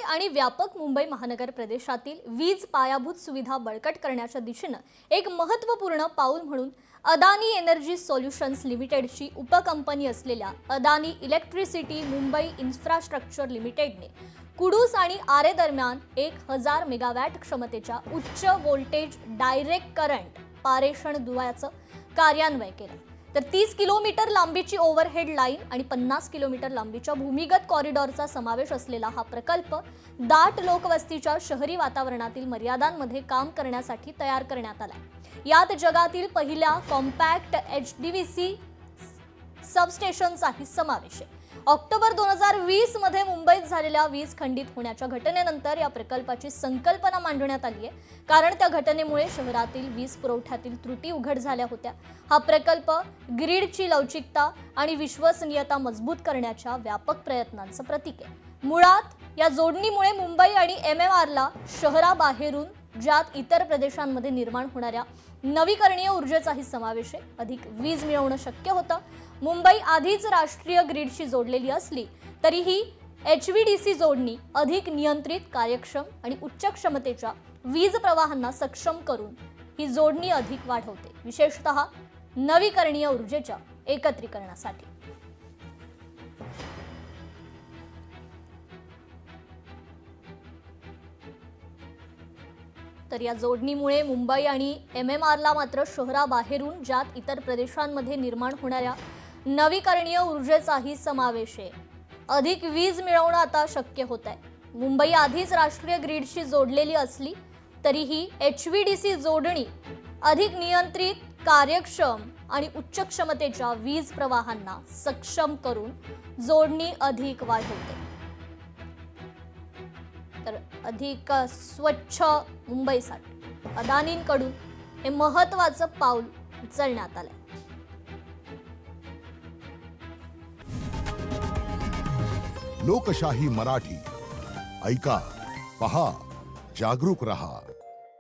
आणि व्यापक मुंबई महानगर प्रदेशातील वीज पायाभूत सुविधा बळकट करण्याच्या दिशेने एक महत्त्वपूर्ण पाऊल म्हणून अदानी एनर्जी सॉल्युशन्स लिमिटेडची उपकंपनी असलेल्या अदानी इलेक्ट्रिसिटी मुंबई इन्फ्रास्ट्रक्चर लिमिटेडने कुडूस आणि आरे दरम्यान 1000 मेगावॅट क्षमतेच्या उच्च व्होल्टेज डायरेक्ट करंट पारेषण दुव्याचं कार्यान्वय केलं। तर 30 किलोमीटर लांबीची ओव्हरहेड लाईन आणि 50 किलोमीटर लांबीच्या भूमिगत कॉरिडॉरचा समावेश असलेला हा प्रकल्प दाट लोकवस्तीच्या शहरी वातावरणातील मर्यादांमध्ये काम करण्यासाठी तयार करण्यात आला। यात जगातील पहिल्या कॉम्पॅक्ट HDVC सबस्टेशनचाही समावेश आहे। ऑक्टोबर 2020 मध्ये मुंबईत झालेल्या वीज खंडित होण्याच्या घटनेनंतर या प्रकल्पाची संकल्पना मांडण्यात आली आहे, कारण त्या घटनेमुळे शहरातील वीज पुरवठ्यातील त्रुटी उघड झाल्या होत्या। हा प्रकल्प ग्रीडची लवचिकता आणि विश्वसनीयता मजबूत करण्याच्या व्यापक प्रयत्नांचं प्रतीक आहे। मुळात या जोडणीमुळे मुंबई आणि MMRला शहराबाहेरून ज्यात इतर प्रदेशांमध्ये निर्माण होणाऱ्या नवीकरणीय ऊर्जेचाही समावेश आहे, अधिक वीज मिळवणं शक्य होतं। मुंबई आधीच राष्ट्रीय ग्रीडशी जोडलेली असली तरीही HVDC जोडणी अधिक नियंत्रित, कार्यक्षम आणि उच्च क्षमतेच्या वीज प्रवाहांना सक्षम करून ही जोडणी अधिक वाढवते, विशेषतः नवीकरणीय ऊर्जेच्या एकत्रीकरणासाठी। तर या जोडणीमुळे मुंबई आणि MMRला मात्र शहराबाहेरून ज्यात इतर प्रदेशांमध्ये निर्माण होणाऱ्या नवीकरणीय ऊर्जेचाही समावेश आहे, अधिक वीज मिळवणं आता शक्य होत आहे। मुंबई आधीच राष्ट्रीय ग्रीडशी जोडलेली असली तरीही HVDC जोडणी अधिक नियंत्रित, कार्यक्षम आणि उच्च क्षमतेच्या वीज प्रवाहांना सक्षम करून जोडणी अधिक वाढवते। तर अधिक स्वच्छ मुंबईसाठी अदानींकडून हे महत्त्वाचं पाऊल उचलण्यात आलंय। लोकशाही मराठी ऐका, पहा, जागरूक रहा।